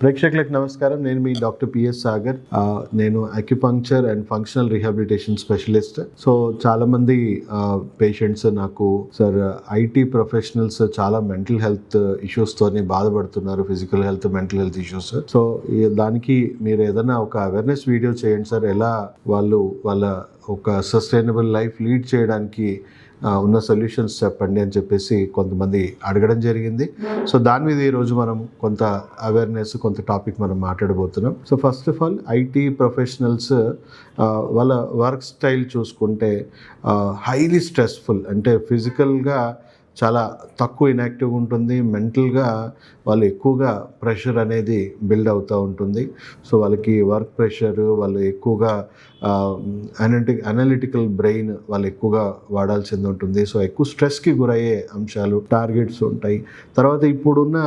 ప్రేక్షకులకు నమస్కారం. నేను మీ డాక్టర్ పిఎస్ సాగర్. నేను acupuncture and functional rehabilitation specialist. So చాలా మంది పేషెంట్స్ నాకు సార్ ఐటీ ప్రొఫెషనల్స్ చాలా మెంటల్ హెల్త్ ఇష్యూస్ తోని బాధపడుతున్నారు, physical health mental health issues. So దానికి మీరు ఏదైనా ఒక అవేర్నెస్ వీడియో చేయండి సార్, ఎలా వాళ్ళు వాళ్ళ ఒక సస్టైనబుల్ లైఫ్ లీడ్ చేయడానికి ఉన్న సొల్యూషన్స్ చెప్పండి అని చెప్పేసి కొంతమంది అడగడం జరిగింది. సో దాని మీద ఈరోజు మనం కొంత అవేర్నెస్, కొంత టాపిక్ మనం మాట్లాడబోతున్నాం. So first of all IT professionals వాళ్ళ వర్క్ స్టైల్ చూసుకుంటే హైలీ స్ట్రెస్ఫుల్, అంటే ఫిజికల్గా చాలా తక్కువ ఇన్యాక్టివ్గా ఉంటుంది, మెంటల్గా వాళ్ళు ఎక్కువగా ప్రెషర్ అనేది బిల్డ్ అవుతూ ఉంటుంది. సో వాళ్ళకి వర్క్ ప్రెషర్, వాళ్ళు ఎక్కువగా అనలిటికల్ బ్రెయిన్ వాళ్ళు ఎక్కువగా వాడాల్సింది ఉంటుంది. సో ఎక్కువ స్ట్రెస్కి గురయ్యే అంశాలు, టార్గెట్స్ ఉంటాయి. తర్వాత ఇప్పుడున్న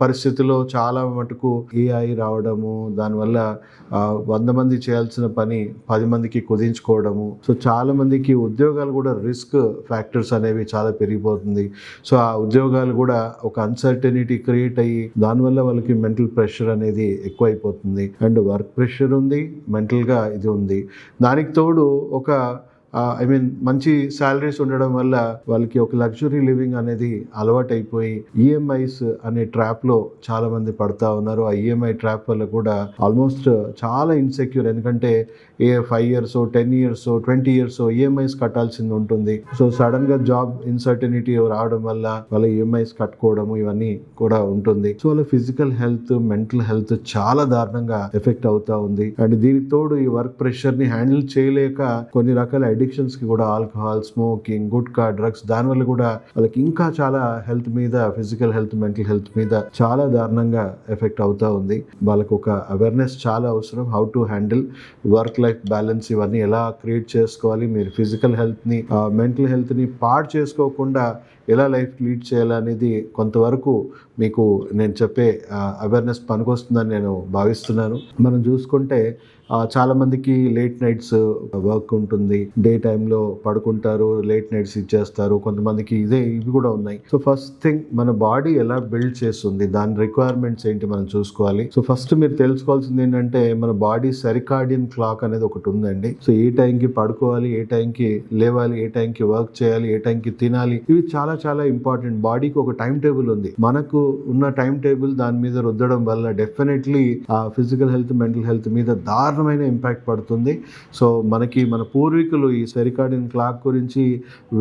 పరిస్థితిలో చాలా మటుకు ఏఐ రావడము, దానివల్ల 100 మంది చేయాల్సిన పని 10 మందికి కుదించుకోవడము. సో చాలా మందికి ఉద్యోగాలు కూడా రిస్క్ ఫ్యాక్టర్స్ అనేవి చాలా పెరిగిపోతుంది. సో ఆ ఉద్యోగాలు కూడా ఒక అన్సర్టనిటీ క్రియేట్ అయ్యి దానివల్ల వాళ్ళకి మెంటల్ ప్రెషర్ అనేది ఎక్కువైపోతుంది. అండ్ వర్క్ ప్రెషర్ ఉంది, మెంటల్గా ఇది ఉంది. దానికి తోడు ఒక మంచి శాలరీస్ ఉండడం వల్ల వాళ్ళకి ఒక లగ్జరీ లివింగ్ అనేది అలవాటు అయిపోయి ఈఎంఐస్ అనే ట్రాప్లో చాలా మంది పడతా ఉన్నారు. ఆ ఈఎంఐ ట్రాప్ వల్ల కూడా ఆల్మోస్ట్ చాలా ఇన్సెక్యూర్, ఎందుకంటే 5 years 10 years 20 years ఈఎంఐస్ కట్టాల్సింది ఉంటుంది. సో సడన్గా జాబ్ ఇన్సర్టనిటీ రావడం వల్ల వాళ్ళ ఈఎంఐస్ కట్టుకోవడము ఇవన్నీ కూడా ఉంటుంది. సో వాళ్ళ ఫిజికల్ హెల్త్, మెంటల్ హెల్త్ చాలా దారుణంగా ఎఫెక్ట్ అవుతా ఉంది. అండ్ దీనికి తోడు ఈ వర్క్ ప్రెషర్ని హ్యాండిల్ చేయలేక కొన్ని రకాల అడిక్షన్స్ కి కూడా, ఆల్కహాల్, స్మోకింగ్, గుట్కా, డ్రగ్స్, దానివల్ల కూడా వాళ్ళకి ఇంకా చాలా హెల్త్ మీద, ఫిజికల్ హెల్త్, మెంటల్ హెల్త్ మీద చాలా దారుణంగా ఎఫెక్ట్ అవుతా ఉంది. వాళ్ళకు ఒక అవేర్నెస్ చాలా అవసరం. How to handle work life balance, ఇవన్నీ ఎలా క్రియేట్ చేసుకోవాలి, మీరు ఫిజికల్ హెల్త్ని, మెంటల్ హెల్త్ని పాడు చేసుకోకుండా ఎలా లైఫ్ లీడ్ చేయాలనేది కొంతవరకు మీకు నేను చెప్పే అవేర్నెస్ పనికొస్తుందని నేను భావిస్తున్నాను. మనం చూసుకుంటే చాలామందికి లేట్ నైట్స్ వర్క్ ఉంటుంది, డే టైంలో పడుకుంటారు, లేట్ నైట్స్ ఇచ్చేస్తారు. కొంతమందికి ఇవి కూడా ఉన్నాయి. సో ఫస్ట్ థింగ్, మన బాడీ ఎలా బిల్డ్ చేస్తుంది, దాని రిక్వైర్మెంట్స్ ఏంటి మనం చూసుకోవాలి. సో ఫస్ట్ మీరు తెలుసుకోవాల్సింది ఏంటంటే, మన బాడీ సెరికార్డియన్ క్లాక్ అనేది ఒకటి ఉందండి. సో ఏ టైంకి పడుకోవాలి, ఏ టైంకి లేవాలి, ఏ టైంకి వర్క్ చేయాలి, ఏ టైంకి తినాలి, ఇవి చాలా చాలా ఇంపార్టెంట్. బాడీకి ఒక టైం టేబుల్ ఉంది. మనకు ఉన్న టైం టేబుల్ దాని మీద రుద్దడం వల్ల డెఫినెట్లీ ఆ ఫిజికల్ హెల్త్, మెంటల్ హెల్త్ మీద దారుణమైన ఇంపాక్ట్ పడుతుంది. సో మన పూర్వీకులు ఈ సెరికార్డియన్ క్లాక్ గురించి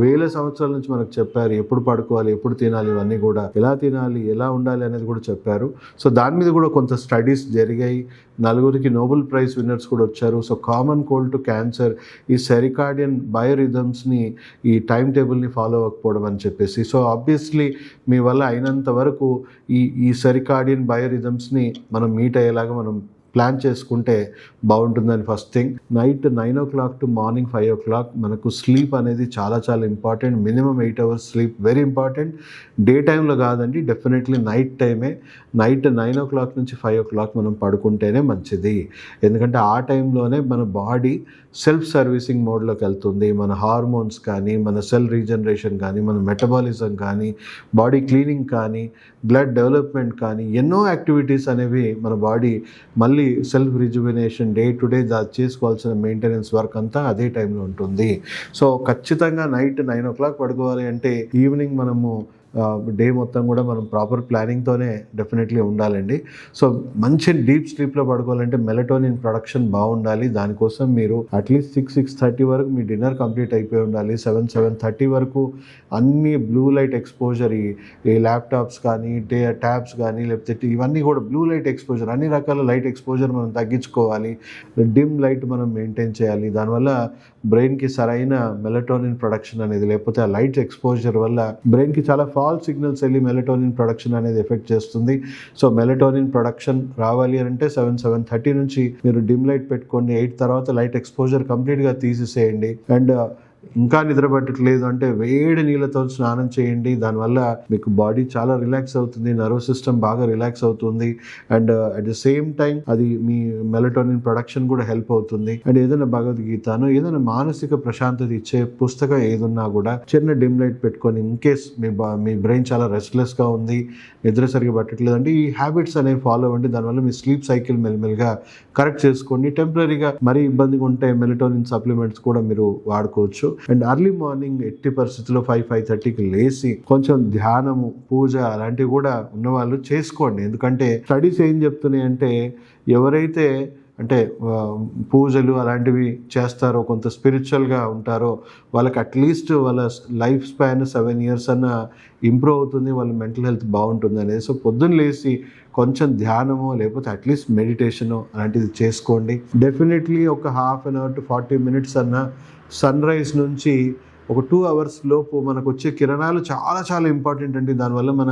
వేల సంవత్సరాల నుంచి మనకు చెప్పారు. ఎప్పుడు పడుకోవాలి, ఎప్పుడు తినాలి, ఇవన్నీ కూడా ఎలా తినాలి, ఎలా ఉండాలి అనేది కూడా చెప్పారు. సో దాని మీద కూడా కొంత స్టడీస్ జరిగాయి. 4 నోబెల్ ప్రైజ్ విన్నర్స్ కూడా వచ్చారు. So common cold to cancer ఈ సెరికార్డియన్ బయోరిథమ్స్ని, ఈ టైం టేబుల్ని ఫాలో అవ్వకపోవడం అని చెప్పేసి. సో ఆబ్వియస్లీ మీ వల్ల అయినంత వరకు ఈ సెరికార్డియన్ బయోరిథమ్స్ని మనం మీట్ అయ్యేలాగా మనం ప్లాన్ చేసుకుంటే బాగుంటుందని first thing. Night 9 o'clock to morning 5 o'clock మనకు స్లీప్ అనేది చాలా చాలా important. Minimum 8 hours sleep very important. Day టైంలో కాదండి, డెఫినెట్లీ నైట్ టైమే. నైట్ 9 o'clock నుంచి 5 o'clock మనం పడుకుంటేనే మంచిది. ఎందుకంటే ఆ టైంలోనే మన బాడీ సెల్ఫ్ సర్వీసింగ్ మోడ్లోకి వెళ్తుంది. మన హార్మోన్స్ కానీ, మన సెల్ రీజనరేషన్ కానీ, మన మెటబాలిజం కానీ, బాడీ క్లీనింగ్ కానీ, బ్లడ్ డెవలప్మెంట్ కానీ, ఎన్నో యాక్టివిటీస్ అనేవి మన బాడీ మళ్ళీ self rejuvenation, day to day చేసుకోవాల్సిన మెయింటెనెన్స్ వర్క్ అంతా అదే టైంలో ఉంటుంది. సో ఖచ్చితంగా నైట్ 9 o'clock పడుకోవాలి అంటే ఈవినింగ్ మనము డే మొత్తం కూడా మనం ప్రాపర్ ప్లానింగ్తోనే డెఫినెట్లీ ఉండాలండి. సో మంచి డీప్ స్లీప్లో పడుకోవాలంటే మెలటోనిన్ ప్రొడక్షన్ బాగుండాలి. దానికోసం మీరు అట్లీస్ట్ 6-6:30 వరకు మీ డిన్నర్ కంప్లీట్ అయిపోయి ఉండాలి. 7-7:30 వరకు అన్ని బ్లూ లైట్ ఎక్స్పోజర్, ఈ ల్యాప్టాప్స్ కానీ, ట్యాబ్స్ కానీ, లేకపోతే ఇవన్నీ కూడా బ్లూ లైట్ ఎక్స్పోజర్, అన్ని రకాల లైట్ ఎక్స్పోజర్ మనం తగ్గించుకోవాలి. డిమ్ లైట్ మనం మెయింటైన్ చేయాలి. దానివల్ల బ్రెయిన్కి సరైన మెలటోనిన్ ప్రొడక్షన్ అనేది, లేకపోతే ఆ లైట్ ఎక్స్పోజర్ వల్ల బ్రెయిన్కి చాలా ఫాల్స్ సిగ్నల్స్ వెళ్ళి మెలటోనిన్ ప్రొడక్షన్ అనేది ఎఫెక్ట్ చేస్తుంది. సో మెలటోనిన్ ప్రొడక్షన్ రావాలి అంటే 7-7:30 నుంచి మీరు డిమ్ లైట్ పెట్టుకోండి. 8 తర్వాత లైట్ ఎక్స్పోజర్ కంప్లీట్గా తీసేసేయండి. అండ్ ఇంకా నిద్ర పట్టట్లేదు అంటే వేడి నీళ్ళతో స్నానం చేయండి. దానివల్ల మీకు బాడీ చాలా రిలాక్స్ అవుతుంది, నర్వస్ సిస్టమ్ బాగా రిలాక్స్ అవుతుంది. And at the same time అది మీ మెలటోనిన్ ప్రొడక్షన్ కూడా హెల్ప్ అవుతుంది. అండ్ ఏదైనా భగవద్గీతను ఏదైనా మానసిక ప్రశాంతత ఇచ్చే పుస్తకం ఏదున్నా కూడా చిన్న డిమ్ లైట్ పెట్టుకొని, ఇన్ కేస్ మీ బ్రెయిన్ చాలా రెస్ట్లెస్ గా ఉంది, నిద్ర సరిగా పట్టట్లేదు అంటే ఈ హ్యాబిట్స్ అనేవి ఫాలో అవ్వండి. దానివల్ల మీ స్లీప్ సైకిల్ మెల్లిమెల్లిగా కరెక్ట్ చేసుకోండి. టెంపరీగా మరీ ఇబ్బందిగా ఉంటే మెలటోనిన్ సప్లిమెంట్స్ కూడా మీరు వాడుకోవచ్చు. అండ్ ఎర్లీ మార్నింగ్ ఎట్టి పరిస్థితుల్లో 5-5:30కి లేచి కొంచెం ధ్యానము, పూజ అలాంటివి కూడా ఉన్నవాళ్ళు చేసుకోండి. ఎందుకంటే స్టడీస్ ఏం చెప్తున్నాయంటే ఎవరైతే అంటే పూజలు అలాంటివి చేస్తారో, కొంత స్పిరిచువల్గా ఉంటారో వాళ్ళకి అట్లీస్ట్ వాళ్ళ లైఫ్ స్పాన్ 7 years అన్న ఇంప్రూవ్ అవుతుంది, వాళ్ళ మెంటల్ హెల్త్ బాగుంటుంది అనేది. సో పొద్దున్న లేచి కొంచెం ధ్యానమో లేకపోతే అట్లీస్ట్ మెడిటేషనో అలాంటిది చేసుకోండి. డెఫినెట్లీ ఒక 1/2 hour to 40 minutes అన్న సన్ రైజ్ నుంచి ఒక 2 hours లోపు మనకు వచ్చే కిరణాలు చాలా చాలా ఇంపార్టెంట్ అండి. దానివల్ల మన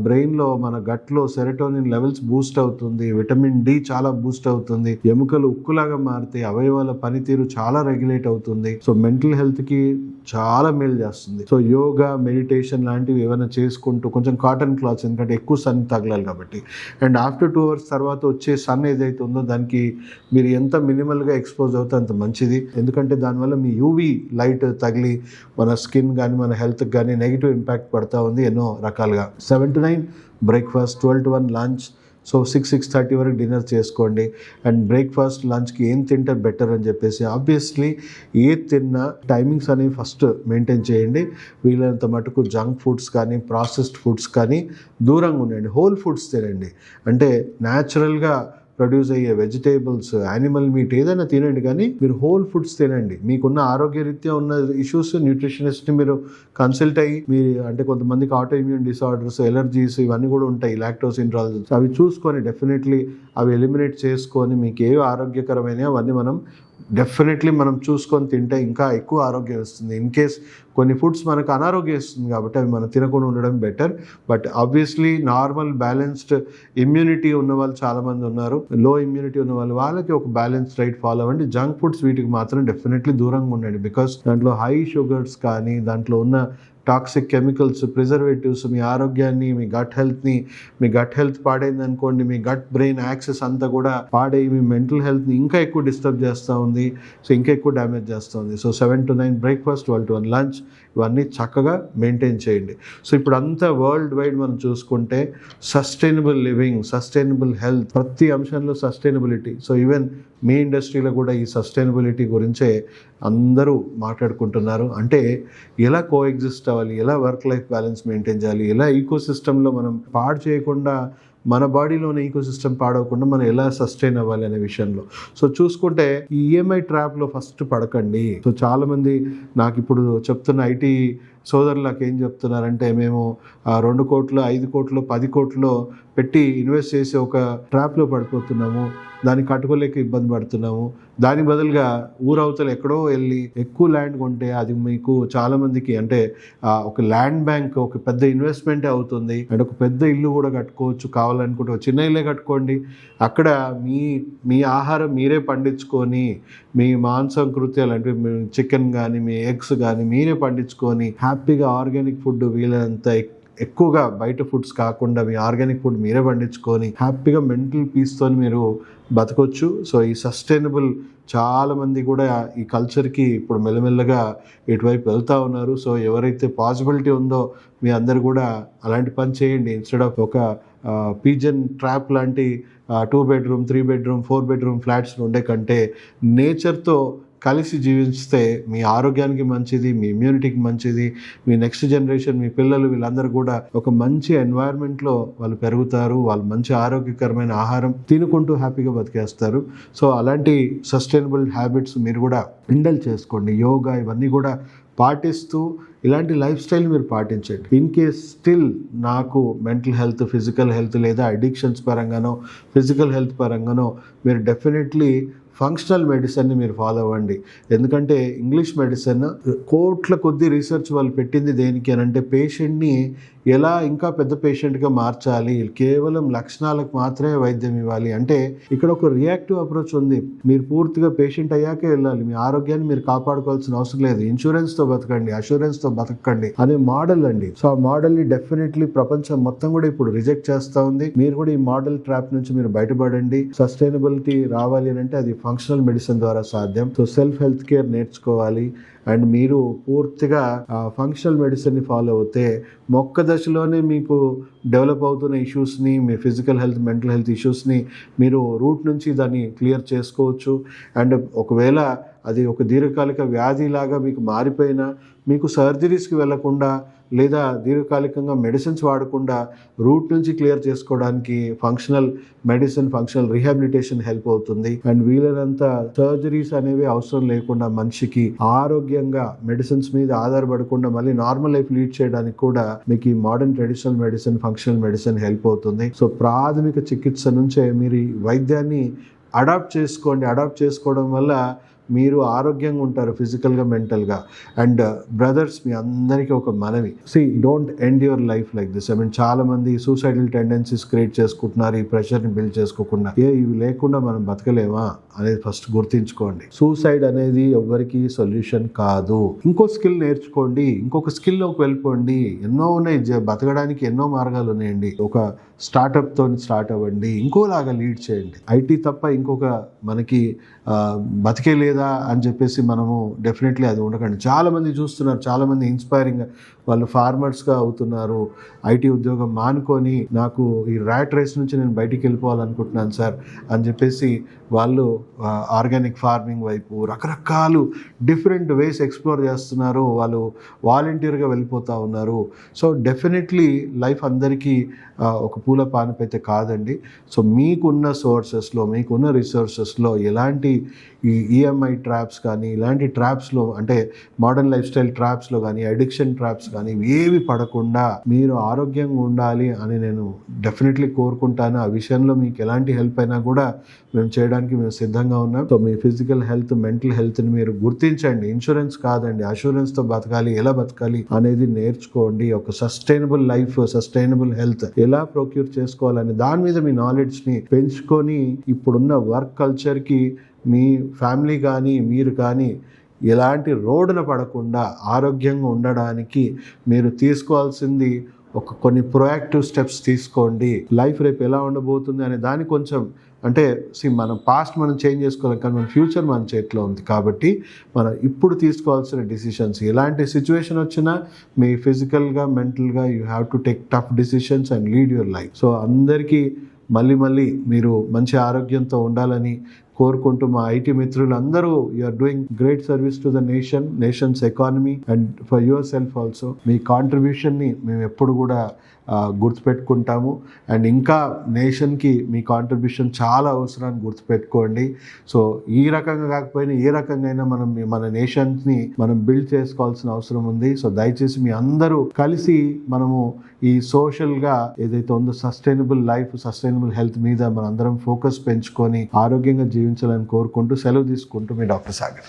బ్రెయిన్లో, మన గట్లో సెరటోనిన్ లెవెల్స్ బూస్ట్ అవుతుంది, విటమిన్ డి చాలా బూస్ట్ అవుతుంది, ఎముకలు ఉక్కులాగా మారితే అవయవాల పనితీరు చాలా రెగ్యులేట్ అవుతుంది. సో మెంటల్ హెల్త్కి చాలా మేలు చేస్తుంది. సో యోగా, మెడిటేషన్ లాంటివి ఏమైనా చేసుకుంటూ కొంచెం కాటన్ క్లాత్స్, ఎందుకంటే ఎక్కువ సన్ తగలాలి కాబట్టి. అండ్ ఆఫ్టర్ 2 hours తర్వాత వచ్చే సన్ ఏదైతే ఉందో దానికి మీరు ఎంత మినిమల్గా ఎక్స్పోజ్ అవుతే అంత మంచిది. ఎందుకంటే దానివల్ల మీ యూవీ లైట్ తగిలి మన స్కిన్ కానీ మన హెల్త్కి కానీ నెగిటివ్ ఇంపాక్ట్ పడతా ఉంది ఎన్నో రకాలుగా. 7 to 9 breakfast, 12 to 1 lunch. So 6-6:30 వరకు డిన్నర్ చేసుకోండి. అండ్ బ్రేక్ఫాస్ట్, లంచ్కి ఏం తింటే బెటర్ అని చెప్పేసి ఆబ్వియస్లీ ఏ తిన్నా టైమింగ్స్ అనేవి ఫస్ట్ మెయింటైన్ చేయండి. వీలైనంత మటుకు జంక్ ఫుడ్స్ కానీ ప్రాసెస్డ్ ఫుడ్స్ కానీ దూరంగా ఉండండి. హోల్ ఫుడ్స్ తినండి. అంటే న్యాచురల్గా ప్రొడ్యూస్ అయ్యే వెజిటేబుల్స్, యానిమల్ మీట్ ఏదైనా తినండి, కానీ మీరు హోల్ ఫుడ్స్ తినండి. మీకున్న ఆరోగ్యరీత్యా ఉన్న ఇష్యూస్ న్యూట్రిషనిస్ట్ని మీరు కన్సల్ట్ అయ్యి, మీ అంటే కొంతమందికి ఆటో ఇమ్యూన్ డిసార్డర్స్, ఎలర్జీస్ ఇవన్నీ కూడా ఉంటాయి, లాక్టోస్ ఇంటాలరెన్స్, అవి చూసుకొని డెఫినెట్లీ అవి ఎలిమినేట్ చేసుకొని మీకు ఏ ఆరోగ్యకరమైన అవన్నీ మనం చూసుకొని తింటే ఇంకా ఎక్కువ ఆరోగ్యం వస్తుంది. ఇన్ కేస్ కొన్ని ఫుడ్స్ మనకు అనారోగ్యం ఇస్తుంది కాబట్టి అవి మనం తినకుండా ఉండడం better. But obviously normal balanced immunity ఉన్న వాళ్ళు చాలామంది ఉన్నారు, లో ఇమ్యూనిటీ ఉన్న వాళ్ళకి ఒక బ్యాలెన్స్ డైట్ ఫాలో అవ్వండి. జంక్ ఫుడ్స్ వీటికి మాత్రం డెఫినెట్లీ దూరంగా ఉండండి. బికాస్ దాంట్లో హై షుగర్స్ కానీ దాంట్లో ఉన్న టాక్సిక్ కెమికల్స్, ప్రిజర్వేటివ్స్ మీ ఆరోగ్యాన్ని, మీ గట్ హెల్త్ పాడైంది అనుకోండి, మీ గట్ బ్రెయిన్ యాక్సెస్ అంతా కూడా పాడై మీ మెంటల్ హెల్త్ని ఇంకా ఎక్కువ డిస్టర్బ్ చేస్తూ ఉంది. సో ఇంకా ఎక్కువ డ్యామేజ్ చేస్తూ ఉంది. So 7 to 9 breakfast, 12 to 1 lunch, ఇవన్నీ చక్కగా మెయింటైన్ చేయండి. సో ఇప్పుడు అంతా వరల్డ్ వైడ్ మనం చూసుకుంటే సస్టైనబుల్ లివింగ్, సస్టైనబుల్ హెల్త్, ప్రతి అంశంలో సస్టైనబిలిటీ. సో ఈవెన్ మీ ఇండస్ట్రీలో కూడా ఈ సస్టైనబిలిటీ గురించే అందరూ మాట్లాడుకుంటున్నారు. అంటే ఎలా కోఎగ్జిస్ట్ అవ్వాలి, ఎలా వర్క్ లైఫ్ బ్యాలెన్స్ మెయింటైన్ చేయాలి, ఎలా ఈకో సిస్టంలో మనం పాడు చేయకుండా, మన బాడీలోని ఈకో సిస్టమ్ పాడవకుండా మనం ఎలా సస్టైన్ అవ్వాలి అనే విషయంలో. సో చూసుకుంటే ఈ ఈఎంఐ ట్రాప్లో ఫస్ట్ పడకండి. సో చాలామంది నాకు ఇప్పుడు చెప్తున్న ఐటీ సోదరులకు ఏం చెప్తున్నారంటే, మేము 2 కోట్లు, 5 కోట్లు, 10 కోట్లు పెట్టి ఇన్వెస్ట్ చేసి ఒక ట్రాప్లో పడిపోతున్నాము, దాన్ని కట్టుకోలేక ఇబ్బంది పడుతున్నాము. దాని బదులుగా ఊరవతలు ఎక్కడో వెళ్ళి ఎక్కువ ల్యాండ్ కొంటే అది మీకు చాలామందికి అంటే ఒక ల్యాండ్ బ్యాంక్, ఒక పెద్ద ఇన్వెస్ట్మెంటే అవుతుంది. అండ్ ఒక పెద్ద ఇల్లు కూడా కట్టుకోవచ్చు, కావాలనుకుంటే ఒక చిన్న ఇల్లే కట్టుకోండి. అక్కడ మీ ఆహారం మీరే పండించుకొని, మీ మాంసం కృత్యాలు అంటే మీ చికెన్ కానీ మీ ఎగ్స్ కానీ మీరే పండించుకొని హ్యాపీగా ఆర్గానిక్ ఫుడ్ వీలైనంత ఎక్కువగా బయట ఫుడ్స్ కాకుండా మీ ఆర్గానిక్ ఫుడ్ మీరే పండించుకొని హ్యాపీగా మెంటల్ పీస్తో మీరు బతకొచ్చు. సో ఈ సస్టైనబుల్ చాలామంది కూడా ఈ కల్చర్కి ఇప్పుడు మెల్లమెల్లగా ఇటువైపు వెళ్తూ ఉన్నారు. సో ఎవరైతే పాసిబిలిటీ ఉందో మీ అందరు కూడా అలాంటి పని చేయండి. ఇన్స్టెడ్ ఆఫ్ ఒక పీజన్ ట్రాప్ లాంటి 2 bedroom, 3 bedroom, 4 bedroom ఫ్లాట్స్ ఉండే కంటే నేచర్తో కలిసి జీవిస్తే మీ ఆరోగ్యానికి మంచిది, మీ ఇమ్యూనిటీకి మంచిది, మీ నెక్స్ట్ జనరేషన్, మీ పిల్లలు వీళ్ళందరూ కూడా ఒక మంచి ఎన్వైర్న్మెంట్లో వాళ్ళు పెరుగుతారు, వాళ్ళు మంచి ఆరోగ్యకరమైన ఆహారం తినుకుంటూ హ్యాపీగా బతికేస్తారు. సో అలాంటి సస్టైనబుల్ హ్యాబిట్స్ మీరు కూడా ఇండల్ చేసుకోండి. యోగా ఇవన్నీ కూడా పాటిస్తూ ఇలాంటి లైఫ్ స్టైల్ మీరు పాటించండి. ఇన్ కేస్ స్టిల్ నాకు మెంటల్ హెల్త్, ఫిజికల్ హెల్త్ లేదా అడిక్షన్స్ పరంగానో ఫిజికల్ హెల్త్ పరంగానో మీరు డెఫినెట్లీ ఫంక్షనల్ మెడిసిన్ని మీరు ఫాలో అవ్వండి. ఎందుకంటే ఇంగ్లీష్ మెడిసిన్ కోట్ల కొద్ది రీసెర్చ్ వాళ్ళు పెట్టింది దేనికి అని అంటే పేషెంట్ని ఎలా ఇంకా పెద్ద పేషెంట్గా మార్చాలి, కేవలం లక్షణాలకు మాత్రమే వైద్యం ఇవ్వాలి అంటే ఇక్కడ ఒక రియాక్టివ్ అప్రోచ్ ఉంది. మీరు పూర్తిగా పేషెంట్ అయ్యాకే వెళ్ళాలి. మీ ఆరోగ్యాన్ని మీరు కాపాడుకోవాల్సిన అవసరం లేదు. ఇన్సూరెన్స్తో బతకండి, అష్యూరెన్స్తో బతకండి అనే మోడల్ అండి. సో ఆ మోడల్ని డెఫినెట్లీ ప్రపంచం మొత్తం కూడా ఇప్పుడు రిజెక్ట్ చేస్తూ ఉంది. మీరు కూడా ఈ మోడల్ ట్రాప్ నుంచి మీరు బయటపడండి. సస్టైనబిలిటీ రావాలి అని అంటే అది ఫంక్షనల్ మెడిసిన్ ద్వారా సాధ్యం. సో సెల్ఫ్ హెల్త్ కేర్ నేర్చుకోవాలి. అండ్ మీరు పూర్తిగా ఫంక్షనల్ మెడిసిన్ని ఫాలో అవుతే మొక్క దశలోనే మీకు డెవలప్ అవుతున్న ఇష్యూస్ని, మీ ఫిజికల్ హెల్త్, మెంటల్ హెల్త్ ఇష్యూస్ని మీరు రూట్ నుంచి దాన్ని క్లియర్ చేసుకోవచ్చు. అండ్ ఒకవేళ అది ఒక దీర్ఘకాలిక వ్యాధిలాగా మీకు మారిపోయినా మీకు సర్జరీస్కి వెళ్లకుండా లేదా దీర్ఘకాలికంగా మెడిసిన్స్ వాడకుండా రూట్ నుంచి క్లియర్ చేసుకోవడానికి functional medicine, functional rehabilitation help అవుతుంది. అండ్ వీలైనంత సర్జరీస్ అనేవి అవసరం లేకుండా మనిషికి ఆరోగ్యంగా మెడిసిన్స్ మీద ఆధారపడకుండా మళ్ళీ నార్మల్ లైఫ్ లీడ్ చేయడానికి కూడా మీకు ఈ modern traditional medicine, functional medicine help అవుతుంది. సో ప్రాథమిక చికిత్స నుంచే మీరు ఈ వైద్యాన్ని అడాప్ట్ చేసుకోండి. అడాప్ట్ చేసుకోవడం వల్ల మీరు ఆరోగ్యంగా ఉంటారు ఫిజికల్గా, మెంటల్గా. అండ్ బ్రదర్స్, మీ అందరికీ ఒక మనవి, don't end your life like this. చాలా మంది సూసైడల్ టెండెన్సీస్ క్రియేట్ చేసుకుంటున్నారు, ఈ ప్రెషర్ని బిల్డ్ చేసుకోకుండా. ఇవి లేకుండా మనం బతకలేమా అనేది ఫస్ట్ గుర్తించుకోండి. సూసైడ్ అనేది ఎవరికి సొల్యూషన్ కాదు. ఇంకో స్కిల్ నేర్చుకోండి, ఇంకొక స్కిల్లోకి వెళ్ళిపోండి. ఎన్నో ఉన్నాయి, బతకడానికి ఎన్నో మార్గాలు ఉన్నాయండి. ఒక స్టార్టప్తో స్టార్ట్ అవ్వండి, ఇంకోలాగా లీడ్ చేయండి. ఐటీ తప్ప ఇంకొక మనకి బతికే లేదా అని చెప్పేసి మనము డెఫినెట్లీ అది ఉండకండి. చాలామంది చూస్తున్నారు, చాలామంది ఇన్స్పైరింగ్ వాళ్ళు ఫార్మర్స్గా అవుతున్నారు. ఐటీ ఉద్యోగం మానుకొని నాకు ఈ ర్యాట్ రేస్ నుంచి నేను బయటికి వెళ్ళిపోవాలనుకుంటున్నాను సార్ అని చెప్పేసి వాళ్ళు ఆర్గానిక్ ఫార్మింగ్ వైపు రకరకాలు డిఫరెంట్ వేస్ ఎక్స్ప్లోర్ చేస్తున్నారు. వాళ్ళు వాలంటీర్గా వెళ్ళిపోతూ ఉన్నారు. సో డెఫినెట్లీ లైఫ్ అందరికీ ఒక పూల పానపైతే కాదండి. సో మీకున్న సోర్సెస్లో, మీకున్న రిసోర్సెస్లో ఎలాంటి ఈ ఈఎంఐ ట్రాప్స్ కానీ, ఇలాంటి ట్రాప్స్లో అంటే మోడర్న్ లైఫ్ స్టైల్ ట్రాప్స్లో కానీ, అడిక్షన్ ట్రాప్స్ కానీ ఏవి పడకుండా మీరు ఆరోగ్యంగా ఉండాలి అని నేను డెఫినెట్లీ కోరుకుంటాను. ఆ విషయంలో మీకు ఎలాంటి హెల్ప్ అయినా కూడా మేము చేయడానికి మేము సిద్ధంగా ఉన్నాం. సో మీ ఫిజికల్ హెల్త్, మెంటల్ హెల్త్ని మీరు గుర్తించండి. ఇన్సూరెన్స్ కాదండి, అష్యూరెన్స్తో బతకాలి, ఎలా బతకాలి అనేది నేర్చుకోండి. ఒక సస్టైనబుల్ లైఫ్, సస్టైనబుల్ హెల్త్ ఎలా ప్రొక్యూర్ చేసుకోవాలని దాని మీద మీ నాలెడ్జ్ని పెంచుకొని ఇప్పుడున్న వర్క్ కల్చర్కి మీ ఫ్యామిలీ కానీ మీరు కానీ ఎలాంటి రోడ్డున పడకుండా ఆరోగ్యంగా ఉండడానికి మీరు తీసుకోవాల్సింది కొన్ని ప్రొయాక్టివ్ స్టెప్స్ తీసుకోండి. లైఫ్ రేపు ఎలా ఉండబోతుంది అనే దాన్ని కొంచెం అంటే మనం పాస్ట్ మనం చేంజ్ చేసుకోలేం, కానీ మన ఫ్యూచర్ మన చేతిలో ఉంది. కాబట్టి మనం ఇప్పుడు తీసుకోవాల్సిన డిసిషన్స్, ఎలాంటి సిచ్యువేషన్ వచ్చినా మీ ఫిజికల్గా, మెంటల్గా you have to take tough decisions and lead your life. So అందరికీ మళ్ళీ మీరు మంచి ఆరోగ్యంతో ఉండాలని కోరుకుంటూ మా ఐటీ మిత్రులందరూ you are doing great service to the nation's economy and for yourself also. మీ కాంట్రిబ్యూషన్ని మేము ఎప్పుడు కూడా గుర్తుపెట్టుకుంటాము. అండ్ ఇంకా నేషన్కి మీ కాంట్రిబ్యూషన్ చాలా అవసరాన్ని గుర్తుపెట్టుకోండి. సో ఈ రకంగా కాకపోయినా ఏ రకంగా అయినా మన నేషన్స్ని మనం బిల్డ్ చేసుకోవాల్సిన అవసరం ఉంది. సో దయచేసి మీ అందరూ కలిసి మనము ఈ సోషల్గా ఏదైతే ఉందో సస్టైనబుల్ లైఫ్, సస్టైనబుల్ హెల్త్ మీద మనందరం ఫోకస్ పెంచుకొని ఆరోగ్యంగా జీవించాలని కోరుకుంటూ సెలవు తీసుకుంటూ మీ డాక్టర్ సాగర్.